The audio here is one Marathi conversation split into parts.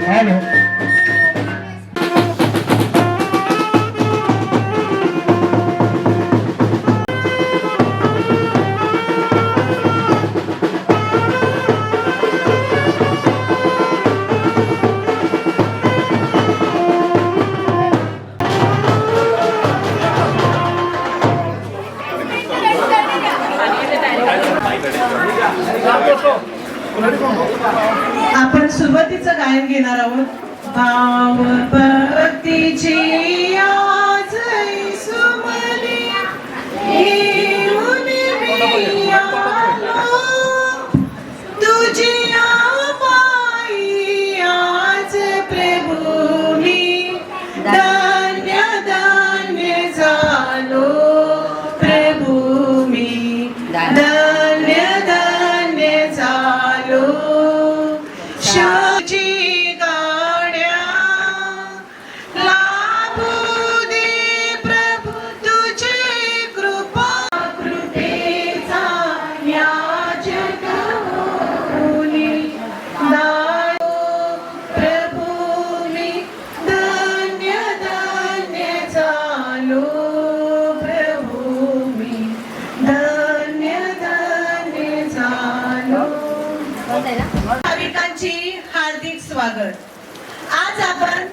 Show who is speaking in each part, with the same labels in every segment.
Speaker 1: हॅलो
Speaker 2: आपण सुरुवातीचं गायन घेणार आहोत. भाव भक्तीची आजही सुमली घेऊन मी आलो, तुझ्या पायी आज प्रभू मी धन्य धन्य झालो, प्रभू मी धन्य धन्य झालो. शाची गाड्या लाभू दे प्रभू तुझी कृपा, कृपेचा याचक होली दायो, प्रभू मी धन्य धन्य झालो, प्रभू मी धन्य धन्य झालो. भाविकांची हार्दिक स्वागत. आज आपण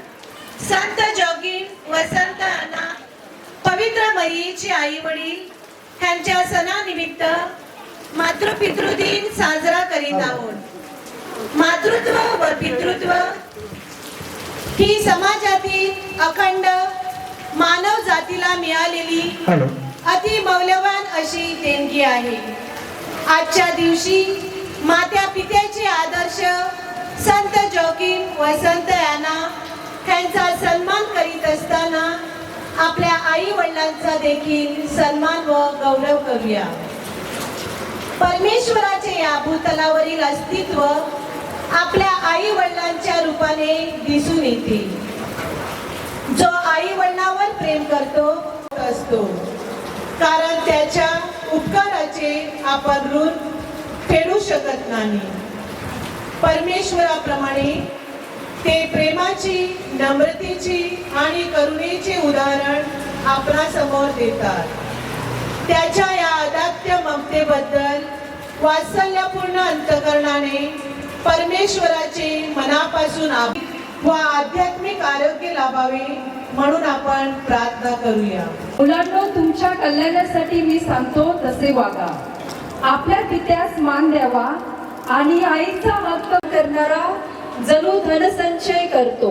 Speaker 2: संत जोगीन वसंत अण्णा पवित्र मईचे आई वडील ह्यांच्या सणानिमित्त मातृपितृ दिन साजरा करीत आहोत. मातृत्व व पितृत्व ही समाजातील अखंड मानव जातीला मिळालेली अति मौल्यवान अशी देणगी आहे. आजच्या दिवशी मात्या पित्याचे आदर्श संत जोगीन वसंत अण्णा यांचा सन्मान करीत असताना आपल्या आई वडिलांचा देखील सन्मान व गौरव करूया. परमेश्वराचे या भूतलावरील अस्तित्व आपल्या आई वडिलांच्या रूपाने दिसून येते. जो आई वडिलांवर प्रेम करतो असतो, कारण त्याच्या उपकाराचे आपण ऋण फेडू शकत नाही. परमेश्वराप्रमाणे ते प्रेमाची, नम्रतेची आणि करुणेचे उदाहरण आपणा समोर देतात. त्याच्या या अदात्य ममतेबद्दल वात्सल्यपूर्ण अंतकरणाने परमेश्वराचे मनापासून व आध्यात्मिक आरोग्य लाभावे म्हणून आपण प्रार्थना करूया.
Speaker 3: मुलांनो, तुमच्या कल्याणासाठी मी सांगतो तसे वागा. आपल्या पित्यास मान द्यावा आणि आईचा हक्क करणारा जणू धनसंचय करतो.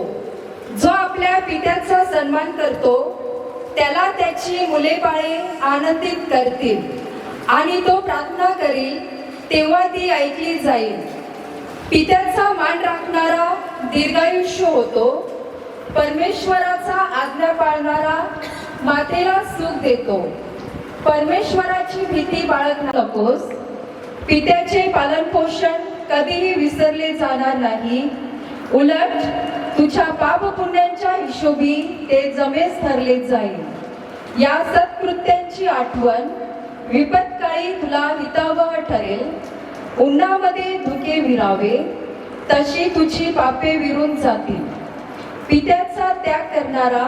Speaker 3: जो आपल्या पित्याचा सन्मान करतो त्याला त्याची मुले बाळे आनंदित करतील आणि तो प्रार्थना करील तेव्हा ती ऐकली जाईल. पित्याचा मान राखणारा दीर्घायुष्य होतो. परमेश्वराचा आज्ञा पाळणारा मातेला सुख देतो. परमेश्वराची भीती बाळगू नकोस. पित्याचे पालन पोषण कधीही विसरले जाणार नाही. उलट तुझ्या पाप पुण्यांच्या हिशोबी ते जमेस ठरले जाईल. या सत्कृत्यांची आठवण विपत्काळी तुला हितावह ठरेल. उन्हामध्ये धुके विरावे तशी तुझी पापे विरून जातील. पित्याचा त्याग करणारा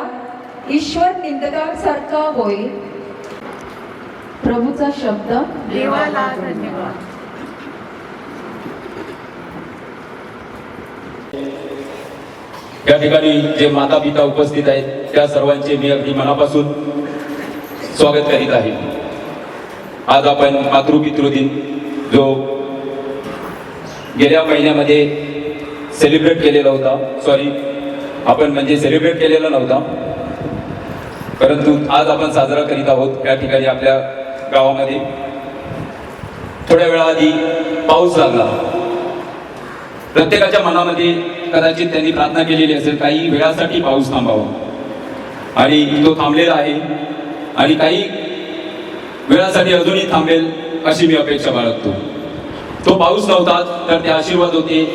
Speaker 3: ईश्वर निंदकासारखा होईल. प्रभूचा शब्द.
Speaker 2: देवाला धन्यवाद.
Speaker 4: या ठिकाणी जे माता पिता उपस्थित आहेत त्या सर्वांचे मी अगदी मनापासून स्वागत करीत आहे. आज आपण मातृपितृ दिन जो गेल्या महिन्यामध्ये सेलिब्रेट केलेला होता, सेलिब्रेट केलेला नव्हता, परंतु आज आपण साजरा करीत आहोत. या ठिकाणी आपल्या गावामध्ये थोड्या वेळाआधी पाऊस लागला. प्रत्येकाच्या मनामध्ये कदाचित त्यांनी प्रार्थना केलेली असेल काही वेळासाठी पाऊस थांबावा, आणि तो थांबलेला आहे आणि काही वेळासाठी अजूनही थांबेल अशी मी अपेक्षा बाळगतो. तो पाऊस नव्हता तर ते आशीर्वाद होते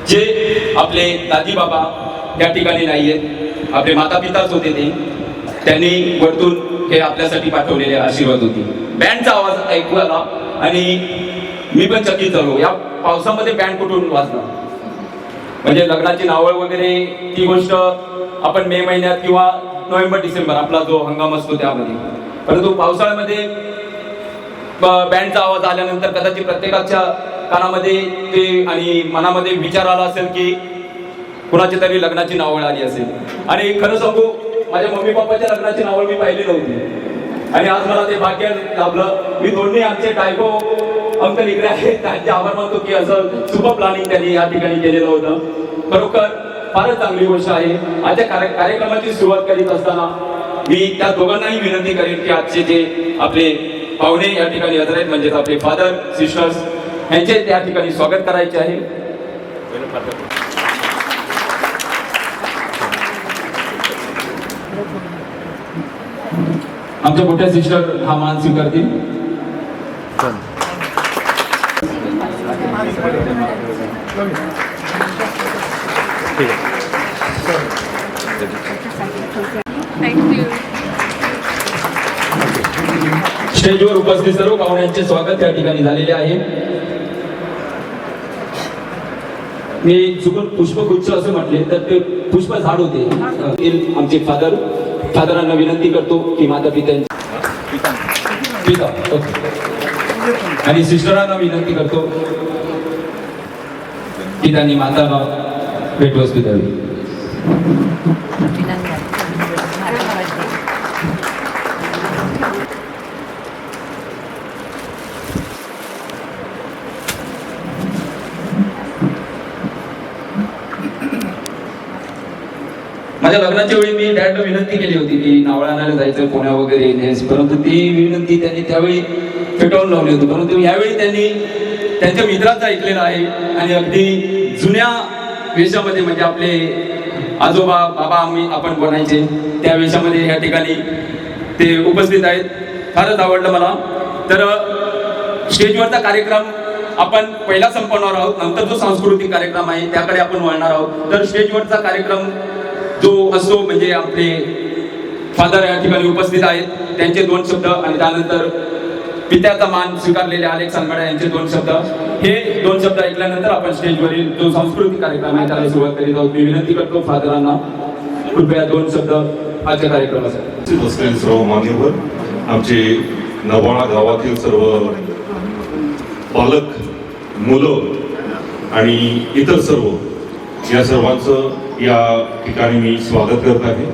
Speaker 4: जे आपले दादी बाबा या ठिकाणी नाही आहेत, आपले माता पिताच होते, त्यांनी वरतून हे आपल्यासाठी पाठवलेले आशीर्वाद होते. बँडचा आवाज ऐकू आला आणि मी पण चकित झालो, या पावसामध्ये बँड कुठून वाजला. म्हणजे लग्नाची नावळ वगैरे ती गोष्ट आपण मे महिन्यात किंवा नोव्हेंबर डिसेंबर आपला जो हंगाम असतो त्यामध्ये, परंतु पावसाळ्यामध्ये बँडचा आवाज आल्यानंतर कदाचित प्रत्येकाच्या कानामध्ये ते आणि मनामध्ये विचार आला असेल की कुणाची तरी लग्नाची नावळ आली असेल. आणि खरं सांगू, माझ्या मम्मी पप्पाच्या लग्नाची नावळ मी पाहिली नव्हती आणि आज मला ते भाग्य लाभलं. मी दोन्ही आमचे टायको अंकल इकडे आहेत, त्यांचे आभार मानतो की असं सुपर प्लॅनिंग त्यांनी या ठिकाणी केलेलं होतं. खरोखर फारच चांगली गोष्ट आहे. आजच्या कार्यक्रमाची सुरुवात करीत असताना मी त्या दोघांनाही विनंती करेन की आजचे जे आपले पाहुणे या ठिकाणी हजर आहेत, म्हणजेच आपले फादर सिस्टर्स, यांचे त्या ठिकाणी स्वागत करायचे आहे. आमच्या मोठ्या सिस्टर हा मान स्वीकारतील. स्टेजवर उपस्थित सर्व पाहुण्यांचे स्वागत या ठिकाणी झालेले आहे. मी चुकून पुष्पगुच्छ असं म्हटले तर ते पुष्प झाड होते. आमचे फादरांना विनंती करतो की माता पिता आणि सिस्टरांना विनंती करतो की त्यांनी माताला भेटवस्तू द्यावी. माझ्या लग्नाच्या वेळी मी डॅडला विनंती केली होती की नावळ आणायला जायचं पुण्या वगैरे, परंतु ती विनंती त्यांनी त्यावेळी फेटाळून लावली होती. परंतु यावेळी त्यांनी त्यांच्या मित्राचं ऐकलेलं आहे आणि अगदी जुन्या वेशामध्ये, म्हणजे आपले आजोबा बाबा आपण बनायचे त्या वेशामध्ये या ठिकाणी ते उपस्थित आहेत. फारच आवडलं मला. तर स्टेजवरचा कार्यक्रम आपण पहिला संपवणार आहोत, नंतर जो सांस्कृतिक कार्यक्रम आहे त्याकडे आपण वळणार आहोत. तर स्टेजवरचा कार्यक्रम जो असतो म्हणजे आपले फादर या ठिकाणी उपस्थित आहेत, त्यांचे 2 शब्द आणि त्यानंतर पित्याचा मान स्वीकारलेले अलेक्स सानमाडा यांचे 2 शब्द. हे 2 शब्द ऐकल्यानंतर आपण स्टेजवरील जो सांस्कृतिक कार्यक्रम आहे त्याला सुरुवात करीत आहोत. मी विनंती करतो फादरांना कृपया 2 शब्द आजच्या कार्यक्रमासाठी.
Speaker 1: बसलेले सर्व मान्यवर, आमचे नवाळा गावातील सर्व पालक, मुलं आणि इतर सर्व, या सर्वांचं या ठिकाणी मी स्वागत करत आहे.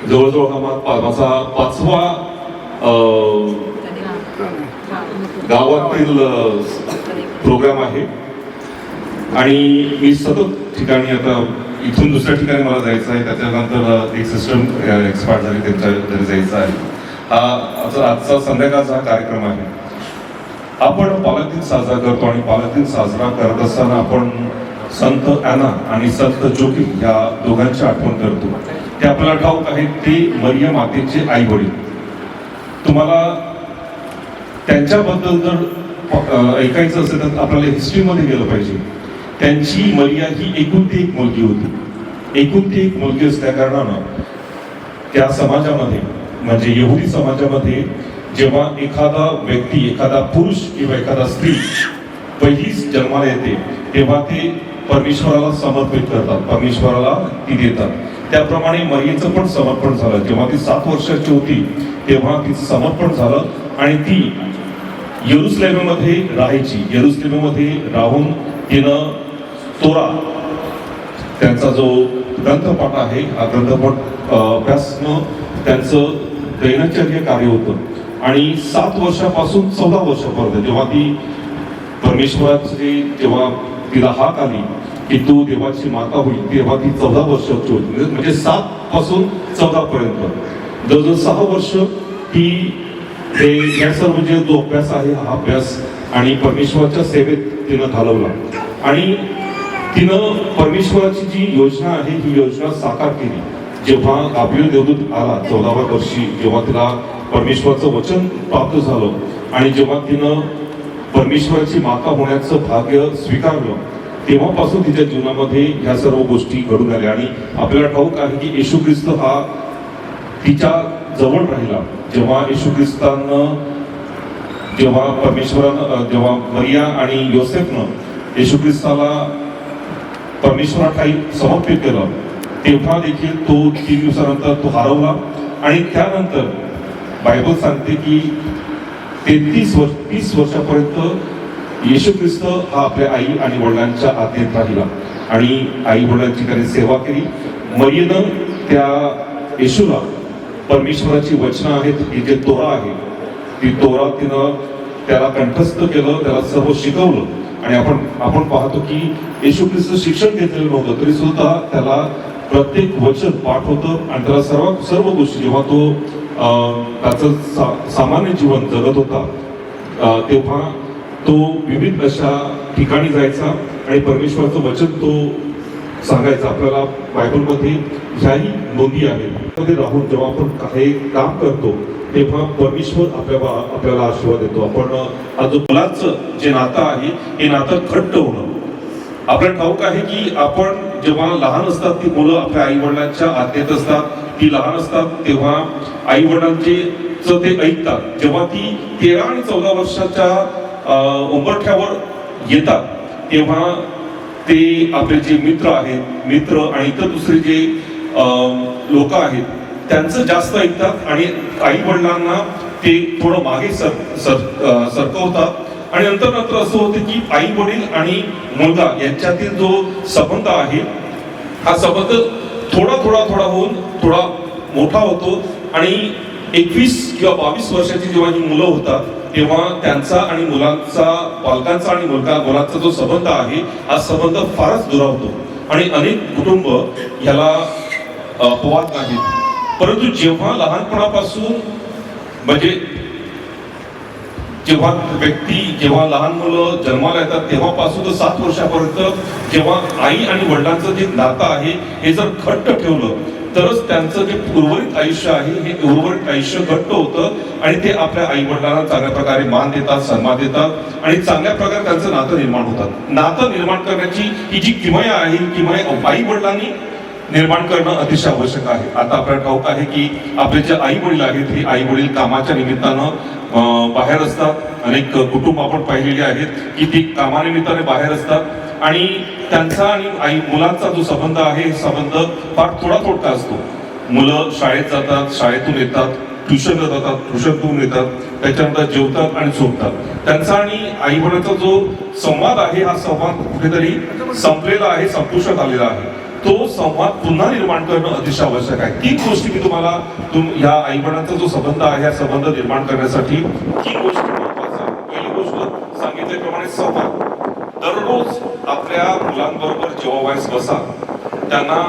Speaker 1: जवळजवळ हा माझा 5वा गावातील प्रोग्राम आहे आणि मी सतत ठिकाणी, आता इथून दुसऱ्या ठिकाणी मला जायचं आहे, त्याच्यानंतर एक सिस्टम एक्सपायर झाली त्यांच्या घरी जायचं आहे. आजचा संध्याकाळचा हा कार्यक्रम आहे. आपण पालक दिन साजरा करतो आणि पालक दिन साजरा करत असताना आपण संत ॲना आणि संत जोखीम या दोघांची आठवण करतो. ते आपल्याला ठाऊक आहे, ते मरियम मातेचे आई वडील. तुम्हाला त्यांच्याबद्दल जर ऐकायचं असेल तर आपल्याला हिस्ट्रीमध्ये गेलं पाहिजे. त्यांची मरिया ही एकुलती एक मुलगी होती. एकुलती एक मुलगी असल्या कारणानं त्या समाजामध्ये, म्हणजे यहुदी समाजामध्ये, जेव्हा एखादा व्यक्ती, एखादा पुरुष किंवा एखादा स्त्री पहिलीच जन्माला येते तेव्हा ते परमेश्वराला समर्पित करतात, परमेश्वराला ती देतात. त्याप्रमाणे मरियेचं पण समर्पण झालं. जेव्हा ती 7 वर्षाची होती तेव्हा तिचं समर्पण झालं आणि ती येरुसलेममध्ये राहायची. येरुसलेममध्ये राहून तिनं तोरा, त्यांचा जो ग्रंथपाठ आहे, हा ग्रंथपाठ अभ्यासणं त्यांचं दैनचर्य कार्य होतं. आणि 7 वर्षापासून 14 वर्षापर्यंत जेव्हा ती परमेश्वराचे, जेव्हा तिला हाक आली की तू देवाची माता होईल, तेव्हा ती 14 वर्षाची होती. म्हणजे 7 पासून 14 पर्यंत जवळजवळ 6 वर्ष ती या सर्व जे जो अभ्यास आहे हा अभ्यास आणि परमेश्वराच्या सेवेत तिनं घालवला. आणि तिनं परमेश्वराची जी योजना आहे ही योजना साकार केली. जेव्हा गाब्रिएल देवदूत आला 14व्या वर्षी, जेव्हा तिला परमेश्वराचं वचन प्राप्त झालं आणि जेव्हा तिनं परमेश्वराची माता होण्याचं भाग्य स्वीकारलं, तेव्हापासून तिच्या जीवनामध्ये ह्या सर्व गोष्टी घडून आल्या. आणि आपल्याला ठाऊक आहे की येशू ख्रिस्त हा तिच्या जवळ राहिला. जेव्हा येशू ख्रिस्तानं, जेव्हा परमेश्वरानं, जेव्हा मरिया आणि योसेफनं येशू ख्रिस्ताला परमेश्वराला काही समर्पित केलं तेव्हा देखील तो 3 दिवसानंतर तो हरवला. आणि त्यानंतर बायबल सांगते की 30 वर्षापर्यंत येशू ख्रिस्त हा आपल्या आई आणि वडिलांच्या आज्ञेत राहिला आणि आई वडिलांची त्याने सेवा केली. मरियेनं त्या येशूला परमेश्वराची वचनं आहेत ही जे तोरा आहे ती तोरा तिनं त्याला कंठस्थ केलं, त्याला सर्व शिकवलं. आणि आपण पाहतो की येशू ख्रिस्त शिक्षण घेतलेलं नव्हतं तरी सुद्धा त्याला प्रत्येक वचन पाठ होतं आणि त्याला सर्व गोष्टी जेव्हा तो त्याचं सामान्य जीवन जगत होता तेव्हा तो विविध अशा ठिकाणी जायचा आणि परमेश्वराचं वचन तो सांगायचा. आपल्याला बायबलमध्ये ह्याही नोंदी आहेत. मध्ये राहून जेव्हा आपण काही काम करतो तेव्हा परमेश्वर आपल्याला आशीर्वाद देतो. आपण आज मुलाचं जे नातं आहे हे नातं घट्ट होणं. आपल्याला ठाऊक आहे की आपण जेव्हा लहान असतात ती मुलं आपल्या आई वडिलांच्या आज्ञेत असतात, ती लहान असतात तेव्हा आई वडिलांचे ते ऐकतात. जेव्हा ती 13 आणि 14 वर्षाच्या उंबरठ्यावर येतात तेव्हा ते आपले जे मित्र आणि इतर दुसरे जे लोक आहेत त्यांचं जास्त ऐकतात आणि आई वडिलांना ते थोडं मागे सरकवतात. आणि नंतर असं होतं की आई वडील आणि मुलगा यांच्यातील जो संबंध आहे हा संबंध थोडा होऊन थोडा मोठा होतो. आणि 21 किंवा 22 वर्षाची जेव्हा ही मुलं होतात तेव्हा त्यांचा आणि मुलांचा पालकांचा आणि मुलांचा जो संबंध आहे हा संबंध फारच दुरावतो आणि अनेक कुटुंब ह्याला अपवाद नाहीत. परंतु जेव्हा लहानपणापासून म्हणजे जेव्हा लहान मुलं जन्माला येतात तेव्हापासून तर 7 वर्षापर्यंत जेव्हा आई आणि वडिलांचं जे नातं आहे हे जर घट्ट ठेवलं तरच त्यांचं जे उर्वरित आयुष्य आहे हे उर्वरित आयुष्य घट्ट होतं आणि ते आपल्या आई वडिलांना चांगल्या प्रकारे मान देतात, सन्मान देतात आणि चांगल्या प्रकारे त्यांचं नातं निर्माण होतात. नातं निर्माण करण्याची ही जी किमया आहे ही किमया आई वडिलांनी निर्माण करणं अतिशय आवश्यक आहे. आता आपल्याला ठाऊक आहे की आपले जे आई वडील आहेत हे आई वडील कामाच्या निमित्तानं बाहेर असतात. अनेक कुटुंब आपण पाहिलेली आहेत की ती कामानिमित्ताने बाहेर असतात आणि त्यांचा आणि मुलांचा जो संबंध आहे हे संबंध फार थोडका असतो. मुलं शाळेत जातात, शाळेतून येतात, ट्युशनला जातात, ट्युशनतून येतात, त्याच्यानंतर जेवतात आणि झोपतात. त्यांचा आणि आई वडिलांचा जो संवाद आहे हा संवाद कुठेतरी संपलेला आहे, संपुष्टात आलेला आहे. तो संवाद पुन्हा निर्माण करणं अतिशय आवश्यक आहे. 3 गोष्टी मी तुम्हाला ह्या आई वडिलांचा जो संबंध आहे हा संबंध निर्माण करण्यासाठी 3 गोष्टी महत्त्वाच्या आहेत. पहिली गोष्ट सांगितल्याप्रमाणे संवाद. दररोज आपल्या मुलांबरोबर जेवावयास बसा, त्यांना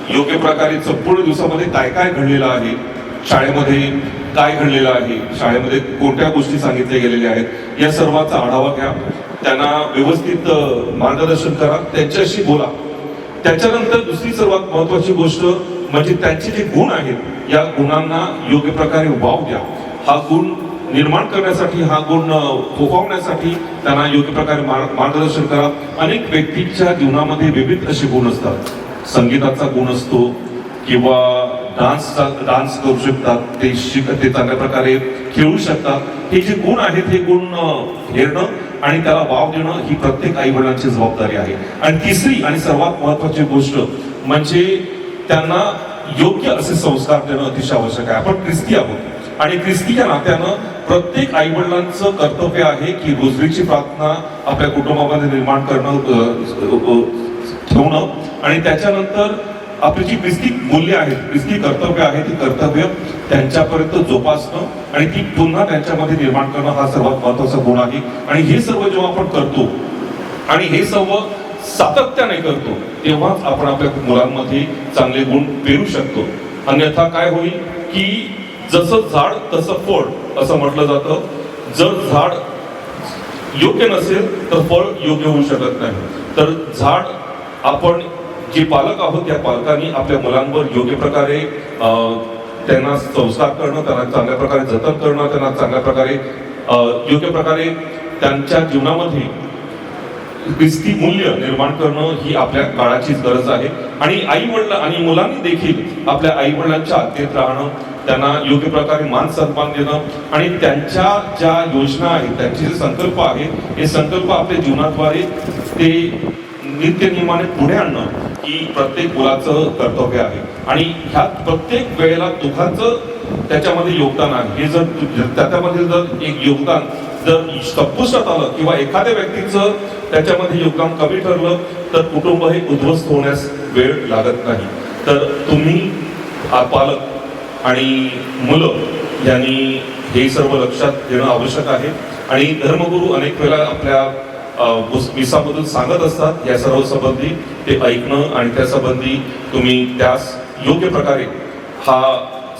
Speaker 1: योग्य प्रकारे संपूर्ण दिवसामध्ये काय घडलेलं आहे, शाळेमध्ये काय घडलेलं आहे, शाळेमध्ये कोणत्या गोष्टी सांगितल्या गेलेल्या आहेत या सर्वांचा आढावा घ्या. त्यांना व्यवस्थित मार्गदर्शन करा, त्यांच्याशी बोला. त्याच्यानंतर दुसरी सर्वात महत्वाची गोष्ट म्हणजे त्यांचे जे गुण आहेत या गुणांना योग्य प्रकारे वाव द्या. हा गुण निर्माण करण्यासाठी, हा गुण फोफावण्यासाठी त्यांना योग्य प्रकारे मार्गदर्शन करा. अनेक व्यक्तीच्या जीवनामध्ये विविध असे गुण असतात. संगीताचा गुण असतो किंवा डान्स करू शकतात, ते चांगल्या प्रकारे खेळू शकतात. हे जे गुण आहेत हे गुण हेरणं आणि त्याला वाव देणं ही प्रत्येक आई वडिलांची जबाबदारी आहे. आणि तिसरी आणि सर्वात महत्वाची गोष्ट म्हणजे त्यांना योग्य असे संस्कार देणं अतिशय आवश्यक आहे. आपण ख्रिस्ती आहोत आणि ख्रिस्ती या नात्यानं प्रत्येक आई वडिलांचं कर्तव्य आहे की रोजरीची प्रार्थना आपल्या कुटुंबामध्ये निर्माण करणं, ठेवणं आणि त्याच्यानंतर आपली जी ख्रिस्ती मूल्य आहेत, ख्रिस्ती कर्तव्य आहे ती कर्तव्य त्यांच्यापर्यंत जोपासणं आणि ती पुन्हा त्यांच्यामध्ये निर्माण करणं हा सर्वात महत्वाचा गुण आहे. आणि हे सर्व जेव्हा आपण करतो आणि हे सर्व सातत्याने करतो तेव्हाच आपण आपल्या मुलांमध्ये चांगले गुण पेरू शकतो. अन्यथा काय होईल की जसं झाड तसं फळ असं म्हटलं जातं. जर झाड योग्य नसेल तर फळ योग्य होऊ शकत नाही. तर झाड आपण जे पालक आहोत त्या पालकांनी आपल्या मुलांवर योग्य प्रकारे त्यांना संस्कार करणं, त्यांना चांगल्या प्रकारे जतन करणं, त्यांना चांगल्या प्रकारे योग्य प्रकारे त्यांच्या जीवनामध्ये ख्रिस्ती मूल्य निर्माण करणं ही आपल्या काळाचीच गरज आहे. आणि आई वडील आणि मुलांनी देखील आपल्या आई वडिलांच्या आज्ञेत राहणं, त्यांना योग्य प्रकारे मान सन्मान देणं आणि त्यांच्या ज्या योजना आहेत, त्यांचे जे संकल्प आहेत हे संकल्प आपल्या जीवनाद्वारे ते नित्यनियमाने पुढे आणणं ही प्रत्येक मुलाचं कर्तव्य आहे. आणि ह्या प्रत्येक वेळेला दोघांचं त्याच्यामध्ये योगदान आहे. हे जर त्याच्यामध्ये जर एक योगदान जर संपुष्टात आलं किंवा एखाद्या व्यक्तीचं त्याच्यामध्ये योगदान कमी ठरलं तर कुटुंब हे उद्ध्वस्त होण्यास वेळ लागत नाही. तर तुम्ही पालक आणि मुलं यांनी हे सर्व लक्षात घेणं आवश्यक आहे. आणि धर्मगुरू अनेक वेळा आपल्या विसामधून सांगत असतात या सर्व संबंधी, ते ऐकणं आणि त्या संबंधी तुम्ही त्यास योग्य प्रकारे हा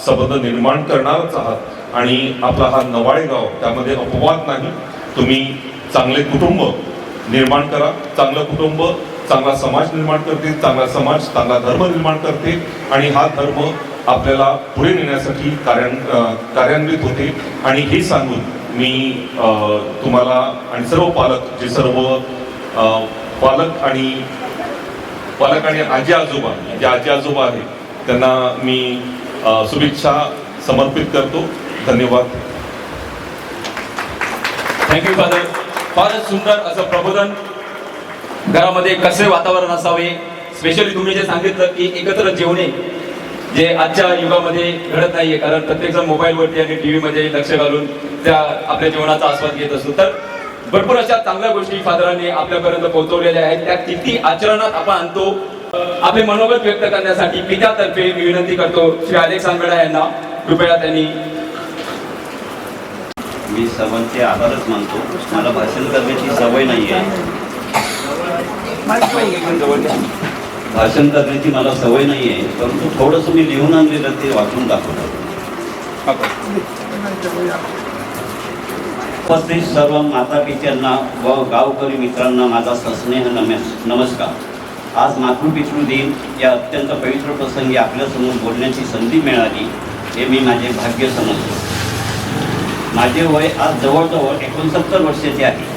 Speaker 1: संबंध निर्माण करणारच आहात. आणि आपला हा नवाळे गाव त्यामध्ये अपवाद नाही. तुम्ही चांगले कुटुंब निर्माण करा. चांगलं कुटुंब चांगला समाज निर्माण करते, चांगला समाज चांगला धर्म निर्माण करते आणि हा धर्म आपल्याला पुढे नेण्यासाठी कार्यान्वित होते. आणि हे सांगून मी तुम्हाला आणि सर्व पालक, जे सर्व पालक आणि आजी आजोबा, जे आजी आजोबा आहेत त्यांना मी शुभेच्छा समर्पित करतो. धन्यवाद.
Speaker 4: Thank you father. फारच सुंदर असं प्रबोधन. घरामध्ये कसे वातावरण असावे, स्पेशली तुम्ही जे सांगितलं की एकत्र जेवणे, जे आजच्या युगामध्ये घडत नाहीये, कारण प्रत्येकजण मोबाईलवरती आणि टीव्ही मध्ये लक्ष घालून त्या आपल्या जेवणाचा आस्वाद घेत असतो. तर भरपूर अशा चांगल्या गोष्टी फादरांनी आपल्यापर्यंत पोहोचवलेल्या आहेत. त्या किती आचरणात आपण आणतो, आपले मनोगत व्यक्त करण्यासाठी पित्यातर्फे मी विनंती करतो श्री अलेक्स आंबेडा यांना, कृपया त्यांनी.
Speaker 5: मी सर्वांचे आभारच मानतो. मला भाषण करण्याची सवय नाही आहे. भाषण करण्याची मला सवय नाही आहे, परंतु थोडंसं मी लिहून आणलेलं ते वाचून दाखवतो. उपस्थित सर्व माता पित्यांना व गावकरी मित्रांना माझा सस्नेह नमस्कार. आज मातृपितृ दिन या अत्यंत पवित्र प्रसंगी आपल्यासमोर बोलण्याची संधी मिळाली हे मी माझे भाग्य समजतो. माझे वय आज जवळजवळ 69 वर्षाचे आहे.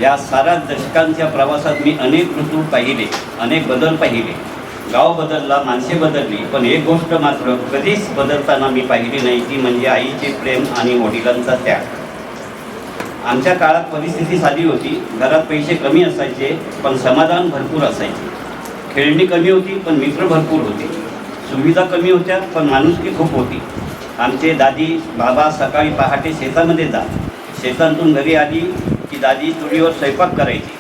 Speaker 5: या साऱ्या दशकांच्या प्रवासात मी अनेक ऋतू पाहिले, अनेक बदल पाहिले. गाव बदलला, माणसे बदलली, पण एक गोष्ट मात्र कधीच बदलताना मी पाहिली नाही, ती म्हणजे आईचे प्रेम आणि वडिलांचा त्याग. आमच्या काळात परिस्थिती साधी होती. घरात पैसे कमी असायचे पण समाधान भरपूर असायचे. खेळणी कमी होती पण मित्र भरपूर होते. सुविधा कमी होत्या पण माणुसकी खूप होती. आमचे दादी बाबा सकाळी पहाटे शेतामध्ये शेतातून घरी आली की दादी चुलीवर स्वयंपाक करायची.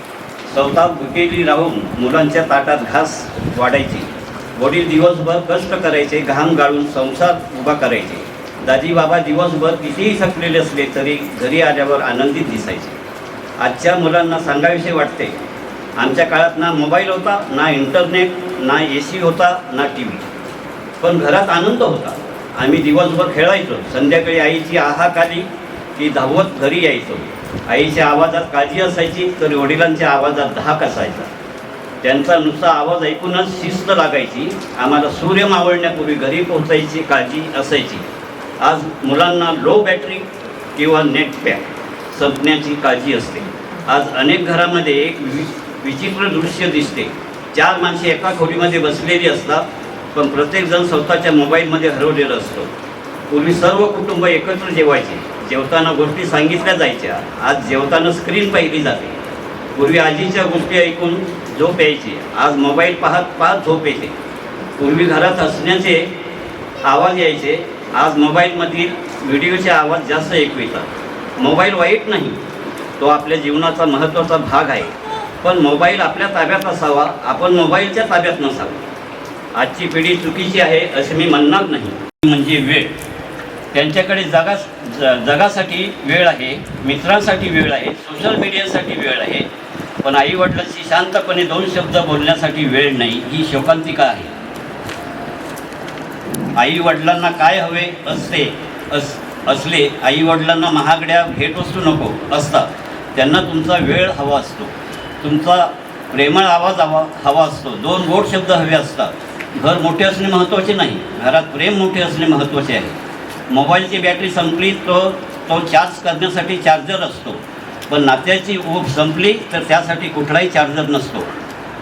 Speaker 5: स्वतः भुकेली राहून मुलांच्या ताटात घास वाढायची. वडील दिवसभर कष्ट करायचे, घाम गाळून संसार उभा करायचे. दादी बाबा दिवसभर कितीही थकलेले असले तरी घरी आल्यावर आनंदित दिसायचे. आजच्या मुलांना सांगाविषयी वाटते, आमच्या काळात ना मोबाईल होता, ना इंटरनेट, ना AC होता, ना TV, पण घरात आनंद होता. आम्ही दिवसभर खेळायचो. संध्याकाळी आईची आहाक आली की धावत घरी यायचो. आईच्या आवाजात काळजी असायची तर वडिलांच्या आवाजात धाक असायचा. त्यांचा नुसता आवाज ऐकूनच शिस्त लागायची. आम्हाला सूर्य मावळण्यापूर्वी घरी पोहोचायची काळजी असायची. आज मुलांना लो बॅटरी किंवा नेट पॅक संपण्याची काळजी असते. आज अनेक घरामध्ये एक विचित्र दृश्य दिसते. 4 माणसे एका खोलीमध्ये बसलेली असतात पण प्रत्येकजण स्वतःच्या मोबाईलमध्ये हरवलेलं असतो. पूर्वी सर्व कुटुंब एकत्र जेवायचे. जेवताना गोष्टी सांगितल्या जायच्या. आज जेवताना स्क्रीन पाहिली जाते. पूर्वी आजीच्या गोष्टी ऐकून झोप यायची. आज मोबाईल पाहत पाहत झोप येते. पूर्वी घरात हसण्याचे आवाज यायचे. आज मोबाईलमधील व्हिडिओचे आवाज जास्त ऐकू येतात. मोबाईल वाईट नाही, तो आपल्या जीवनाचा महत्त्वाचा भाग आहे. पण मोबाईल आपल्या ताब्यात असावा, आपण मोबाईलच्या ताब्यात नसावं. आजची पिढी चुकीची आहे असे मी म्हणणार नाही. म्हणजे वेळ. त्यांच्याकडे जगासाठी वेळ आहे, मित्रांसाठी वेळ आहे, सोशल मीडियासाठी वेळ आहे, पण आईवडिलांशी शांतपणे 2 शब्द बोलण्यासाठी वेळ नाही. ही शोकांतिका आहे. आईवडिलांना काय हवे असले आईवडिलांना महागड्या भेटवस्तू नको असतात. त्यांना तुमचा वेळ हवा असतो, तुमचा प्रेमळ आवाज हवा असतो, 2 गोड शब्द हवे असतात. घर मोठे असणे महत्त्वाचे नाही, घरात प्रेम मोठे असणे महत्त्वाचे आहे. मोबाईलची बॅटरी संपली तो चार्ज करण्यासाठी चार्जर असतो, पण नात्याची ऊब संपली तर त्यासाठी कुठलाही चार्जर नसतो.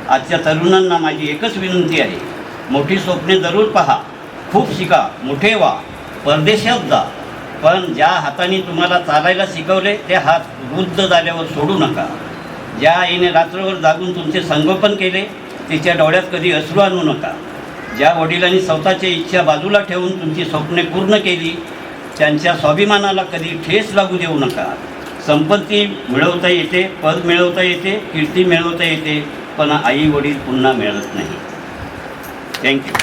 Speaker 5: आजच्या तरुणांना माझी एकच विनंती आहे, मोठी स्वप्ने जरूर पहा, खूप शिका, मोठे व्हा, परदेशात जा, पण ज्या हाताने तुम्हाला चालायला शिकवले ते हात वृद्ध झाल्यावर सोडू नका. ज्या आईने रात्रभर जागून तुमचे संगोपन केले तिच्या डोळ्यात कधी अश्रू आणू नका. ज्या वडिलांनी स्वतःच्या इच्छा बाजूला ठेवून तुमची स्वप्ने पूर्ण केली त्यांच्या स्वाभिमानाला कधी ठेस लागू देऊ नका. संपत्ती मिळवता येते, पद मिळवता येते, कीर्ती मिळवता येते, पण आई वडील पुन्हा मिळत नाही. थँक्यू.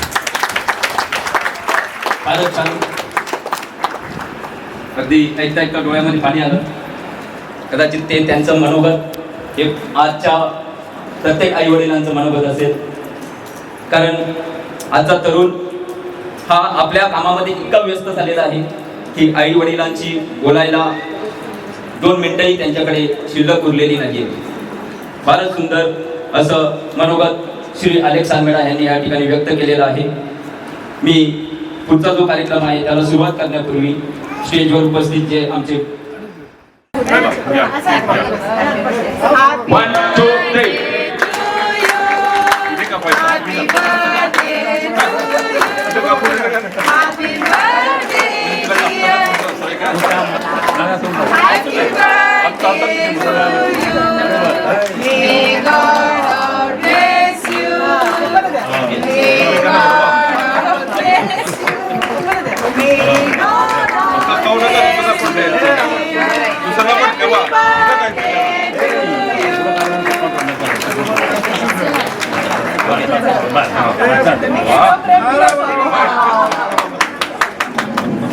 Speaker 4: फारच छान. अगदी ऐकता ऐकता डोळ्यामध्ये पाणी आलं. कदाचित ते त्यांचं मनोगत हे आजच्या प्रत्येक आई वडिलांचं मनोगत असेल. कारण आजचा तरुण हा आपल्या कामामध्ये इतका व्यस्त झालेला आहे की आई वडिलांची बोलायला 2 मिनिटंही त्यांच्याकडे शिल्लक उरलेली नाही. फारच सुंदर असं मनोगत श्री अलेक्स सानवेडा यांनी या ठिकाणी व्यक्त केलेलं आहे. मी पुढचा जो कार्यक्रम आहे त्याला सुरुवात करण्यापूर्वी स्टेजवर उपस्थित जे आमचे
Speaker 1: 1 2 3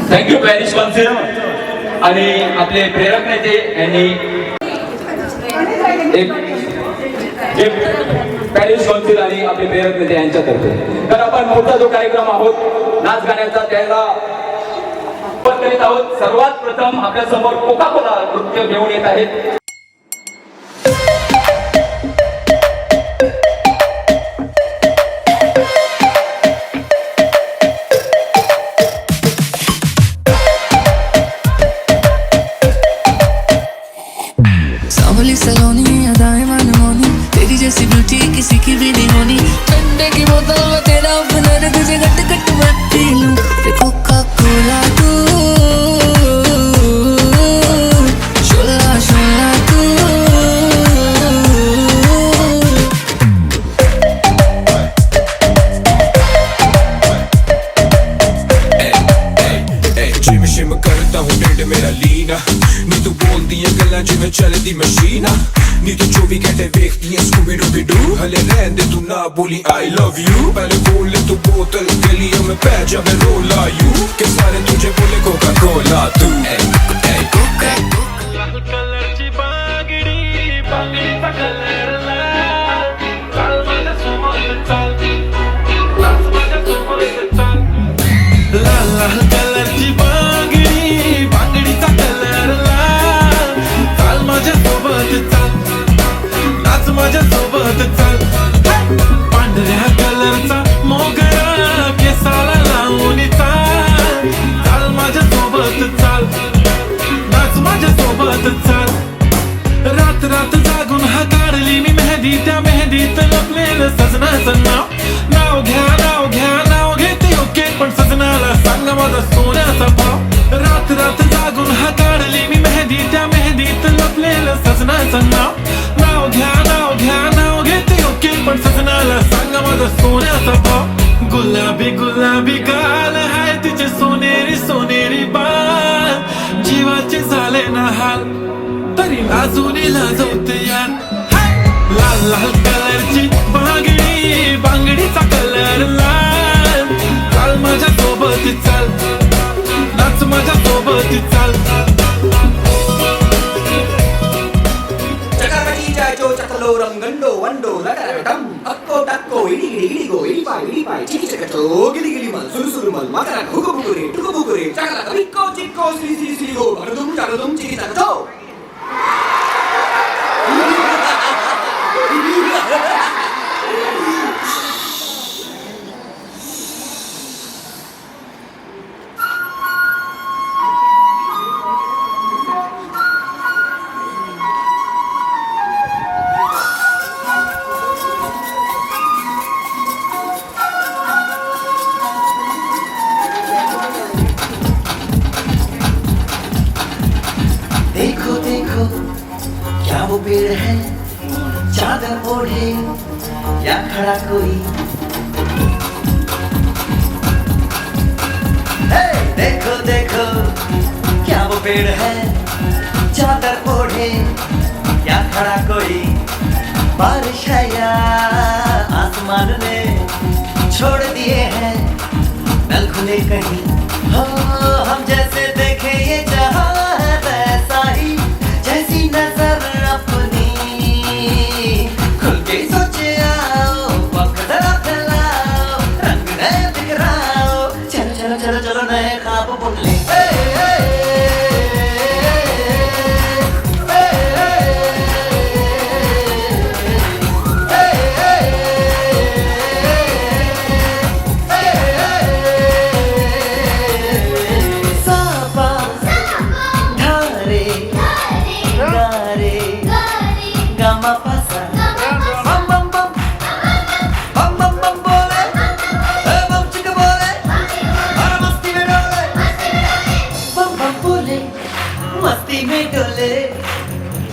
Speaker 4: थँक्यू पॅरिस कौन्सिल आणि आपले प्रेरक नेते यांनी एक पॅरिस कौन्सिल आणि आपले प्रेरक नेते यांच्यातर्फे. तर आपण पुढचा जो कार्यक्रम आहोत नाच गाण्याचा त्याला पण करीत आहोत. सर्वात प्रथम आपल्या समोर कोका कोला नृत्य घेऊन येत आहेत.
Speaker 6: सांवली सलोनी अदाएं मनमोनी तेरी जैसी ब्यूटी किसी की भी नहीं होनी. ठंडे की बोतल में तेरा हुनर तुझे गट गट मैं पी लूं. कोका कोला तू शोला शोला तू.
Speaker 7: जिम शिम करता हूँ ढिड मेरा लीना नी तू बोलदी है गल्ला जिवें चलदी मशीना नी तू 24 घंटे वेखदी है स्कूबी डूबी डू. हले रहन दे तू ना बोली आई लव यू. पहले बोल ले तू बोतल गलियों में पै जावे रोला यू के सारे तुझे बोले कोका कोला तू.
Speaker 8: कलरची बांगडी बांगडीचा कलर लाल चाल माझ्या सोबत चाल लाल माझ्या सोबत चाल. लाल लाल कलरची बांगडी बांगडीचा कलर लाल चाल माझ्या सोबत चाल नाच माझ्या सोबत चाल. पांढऱ्या कलरचा मोगरा केसाला लावून चाल चाल माझ्या सोबत चाल नाच माझ्या सोबत चाल. रात रात जागून हा काढली मी मेहंदी त्या मेहंदीत लपलेलं सजनाचं नाव. नाव घ्या नाव घ्या नाव घेते ओके पण सजनाला सांगा माझा सोन्याचा भाव. रात रात जागून हा काढली मी मेहंदी त्या मेहंदीत लपलेलं सजनाचं नाव. नाव घ्या नाव घ्या नाव घेते ओके पण सजनाला सांगा माझा सोन्याचा भाव. गुलाबी गुलाबी गाल हाय तिचे सोनेरी सोनेरी बाल जीवाचे झाले ना हाल तरी लाजूनी लाजवते यार. लाल लाल कलरची बांगडी बांगडीचा कलर लाल चाल माझ्या सोबत चाल नाच माझ्या सोबत चाल.
Speaker 9: चकाचकी जायचो चकलो रंगंडो वंडो लटरटम अक्को टक्को इडी इडी इडी गो इडी पाय चिकी चकचो गिली गिली मल सुरु सुरु मल मकरा हुगु बुगुरे टुगु बुगुरे चकला बिक्को चिक्को सिली सिली सिली गो चकदुम चिकी चकचो. देखो देखो
Speaker 10: ओढ़े या खड़ा कोई, हे देखो देखो क्या वो पेड़ है, चादर ओढ़े या खड़ा कोई, बारिश है या आसमान ने छोड़ दिए हैं नल खुले कहीं, हो हम जैसे देखे ये जहां है वैसा ही, जैसी नजर अपनी खुल के सोचे आओ, वक्त जरा फैलाओ, रंग नए बिखराओ, चलो चलो चलो चलो नए ख्वाब बुन ले। मस्ती में डोले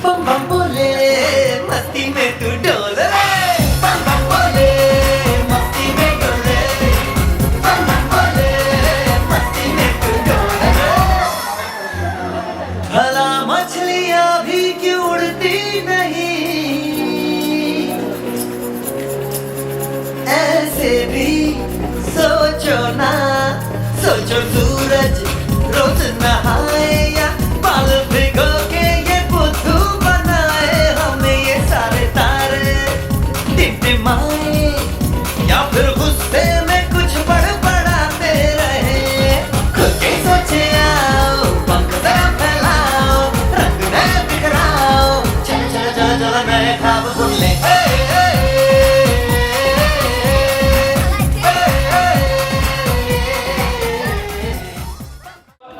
Speaker 10: बम बम बोले, मस्ती में तू डोले बम बम बोले, मस्ती में डोले बम बम बोले, मस्ती में तू डोले। भला मछलियां भी क्यों उड़ती नहीं, ऐसे भी सोचो ना, सोचो सूरज रोज नहाए या बाल भिगो के ये बुद्धू बनाए, हमें ये सारे तारे टिमटिमाए, या फिर गुस्से में कुछ बड़बड़ाते रहे, खुद के सोचे आओ, पंख जरा फैलाओ, रंग नए बिखराओ, चलो चलो चलो चलो नए ख्वाब बुन ले।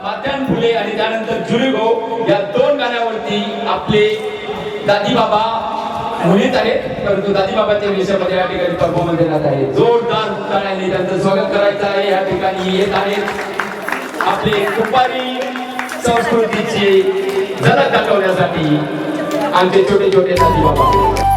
Speaker 4: मात्यान फुले आणि त्यानंतर जुलिगो या दोन गाण्यावरती आपले दादी बाबा मुलीत आहेत, परंतु दादी बाबाच्या विषयामध्ये या ठिकाणी परफॉर्मन्स देण्यात आहे। जोरदार टाळ्यांनी त्यांचं स्वागत करायचं आहे। या ठिकाणी येत आहेत आपले कुंभारी संस्कृतीची झलक दाखवण्यासाठी आमचे छोटे छोटे दादी बाबा।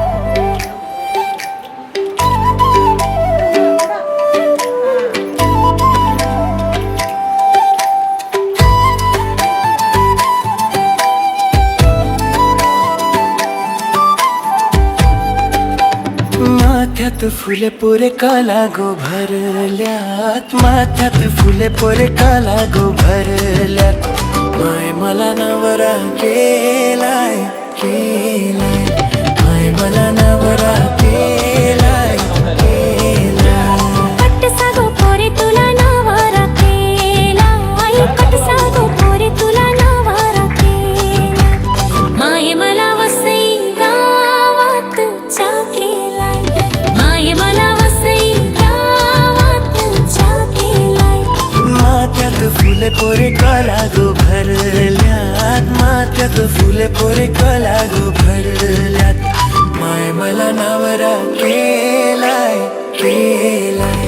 Speaker 10: माथ्यात फुले पुरे काला गो भरल्यात, माथ्यात फुले पुरे काला गो भरल्यात, माय मला नवरा केलाय केलाय, माय मला नवरा केलाय केलाय,
Speaker 11: कटसा गो पोरे तुला नवरा केलाय, कटसा गो पोरे तुला नवरा केलाय, माय मला वसई गावात चा केलाय, माय मला वसई गावात चा केलाय,
Speaker 10: माथ्यात फुले पोरे काला गो भरल्यात, माथ्यात फुले पोरे काला गो भरल्यात, माय मला नवरा केलाय केलाय,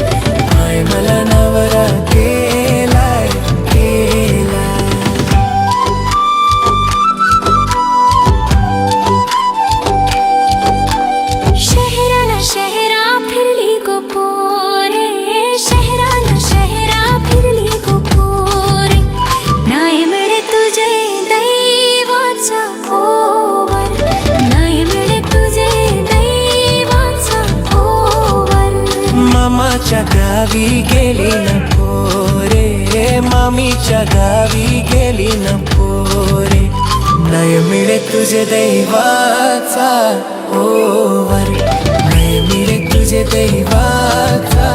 Speaker 10: माय मला नवरा केलाय केलाय।
Speaker 11: शहराला शहरा फिरली गो पोरे, शहराला शहरा फिरली गो पोरे, नाही मिळे तुझे दैवाचा ओवर, नाही मिळे तुझे दैवाचा ओवर,
Speaker 10: मामाच्या गावी गेली न पोरे, मामीच्या गावी गेली न पोरे, नाही मिळे तुझे दैवाचा ओवर, नाही मिळे तुझे दैवाचा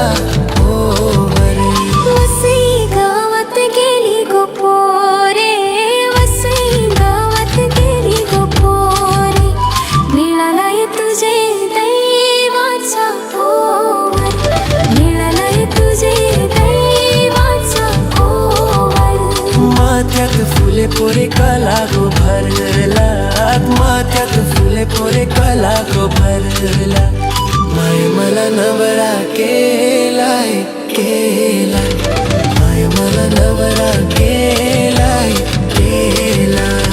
Speaker 10: ओवर।
Speaker 11: वसई गावात गेली गो पोरे, वसई गावात गेली गो पोरे, मिळालाय तुझे दैवाचा ओवर, मिळालाय तुझे दैवाचा ओवर,
Speaker 10: माथ्यात फुले पोरे काला गो भरलात, माथ्यात फुले पोरे काला गो भरलात, माय मला नवरा केलाय केलाय, माय मला नवरा केलाय केलाय।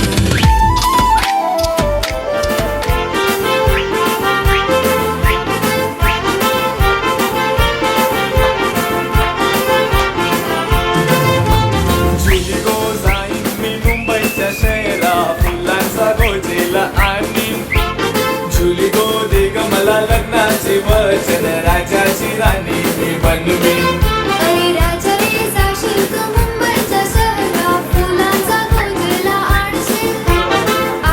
Speaker 9: वचन राजाची राणी मी बनवीन.
Speaker 11: अरे राजा रे जाशील तू मुंबईच्या शहरात फुलांचा गोंधळा आणशील.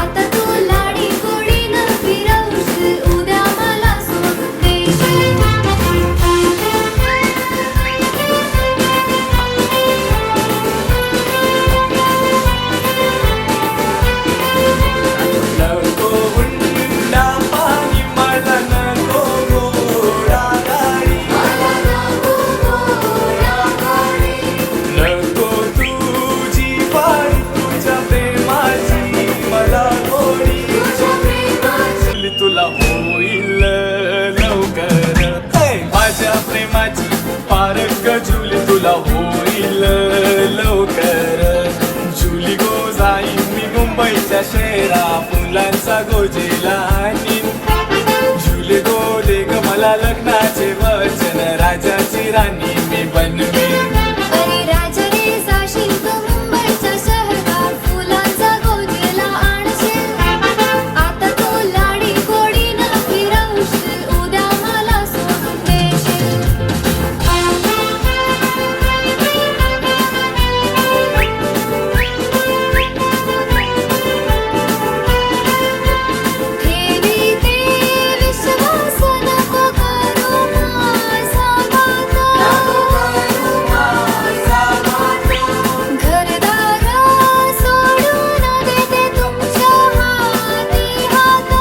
Speaker 11: आता तू लाडी गोडीनं फिरवशील उद्या मला सोडून देशील.
Speaker 9: नको हुंडा पाणी मला नको घोडा गाडी. नको तुझी पाळी तुझ्या प्रेमाची मला गोडी. तुला होईल लवकर माझ्या प्रेमाची पारख जुली तुला होईल लवकर. जुली गो जाईन मी मुंबईच्या शहरा फुलांचा गोजेला आणीन. जुले गो दे ग मला लग्नाचे वचन राजाची राणी मी बनवीन.
Speaker 11: अरे राजा रे जाशील तू मुंबईच्या शहरात फुलांचा गोंधळा आणशील. आता तू लाडी गोडीनं फिरवशील उद्या मला सोडून देशील. ठेवी ते विश्वास नको करू माझा घरदार सोडून देते तुमच्या हाती हात.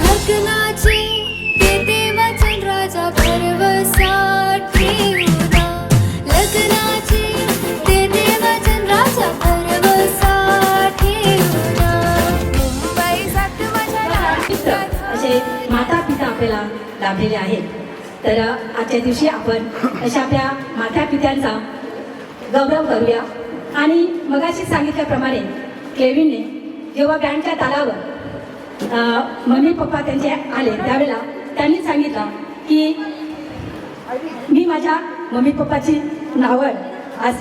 Speaker 11: लग्नाचे देते वचन राजा भरवसा ठेवून. लग्नाचे देते वचन राजा भरवसा ठेवून. मुंबई सात
Speaker 3: मित्र असे माता पिता आपल्याला लाभलेले आहेत. तर आजच्या दिवशी आपण अशा आपल्या माता पित्यांचा गौरव करूया. आणि मगाशी सांगितल्याप्रमाणे केविनने जेव्हा बँडच्या तालावर मम्मी पप्पा त्यांचे आले त्यावेळेला त्यांनी सांगितलं की मी माझ्या मम्मी पप्पाची नावं आज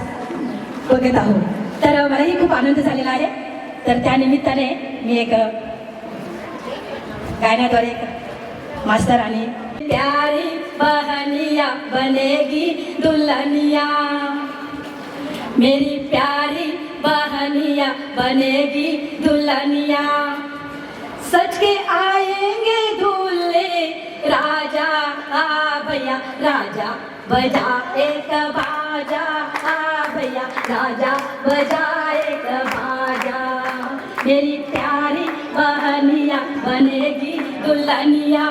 Speaker 3: बघत आहोत. तर मलाही खूप आनंद झालेला आहे. तर त्या निमित्ताने मी एक गायनाद्वारे एक मास्तर आणि प्यारी बहनिया बनेगी दुल्हनिया. मेरी प्यारी बहनिया बनेगी दुल्हनिया. सच के आएंगे दूल्हे राजा आ भैया राजा बजा एक बाजा आ भैया राजा बजा एक बाजा. मेरी प्यारी बहनिया बनेगी दुल्हनिया.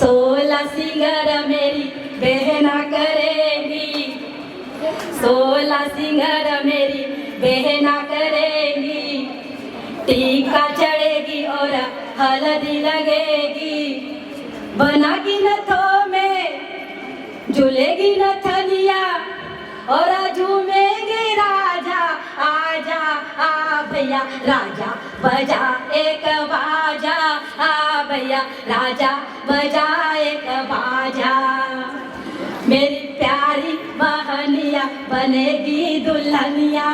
Speaker 3: 16 सिंगर मेरी बहना करेगी. 16 सिंगर मेरी बहना करेगी. टीका चढ़ेगी और हल्दी लगेगी. बनागी नथों में झूलेगी नथनिया और झूमेंगे राजा आजा आ भैया राजा बजा एक बाजा आ भैया राजा बजा एक बाजा. मेरी प्यारी बहनिया बनेगी दुल्हनिया.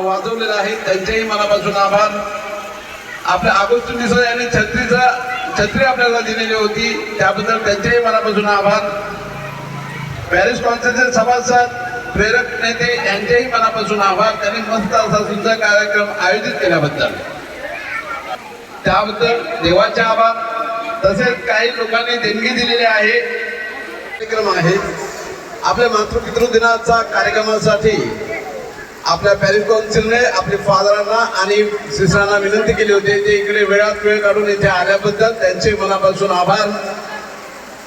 Speaker 12: वाजवलेला आहे त्यांच्याही मनापासून आभार. आपल्या ऑगस्ट मिसळ यांनी छत्री आपल्याला दिलेली होती त्याबद्दल त्यांच्याही मनापासून आभार. पॅरिस कॉन्फरन्सचे सभासद प्रेरक नेते यांच्याही मनापासून आभार. त्यांनी मस्त असा सुंदर कार्यक्रम आयोजित केल्याबद्दल त्याबद्दल देवाचे आभार. तसेच काही लोकांनी देणगी दिलेली आहे. कार्यक्रम आहे आपल्या मातृपितृ दिनाचा कार्यक्रमासाठी आपल्या पॅरिस काउन्सिलने आपल्या फादरांना आणि सिस्टरांना विनंती केली होती ते इकडे वेळात वेळ काढून इथे आल्याबद्दल त्यांचे मनापासून आभार.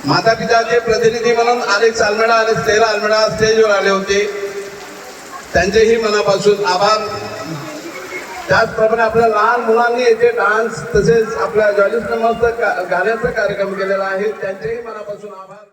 Speaker 12: माता पिताचे प्रतिनिधी म्हणून अलेक्स अल्मेडा आणि स्टेला अल्मेडा स्टेजवर आले होते, त्यांचेही मनापासून आभार. त्याचप्रमाणे आपल्या लहान मुलांनी येथे डान्स तसेच आपल्या जॉलीस मस्त गाण्याचा कार्यक्रम केलेला आहे, त्यांचेही मनापासून आभार.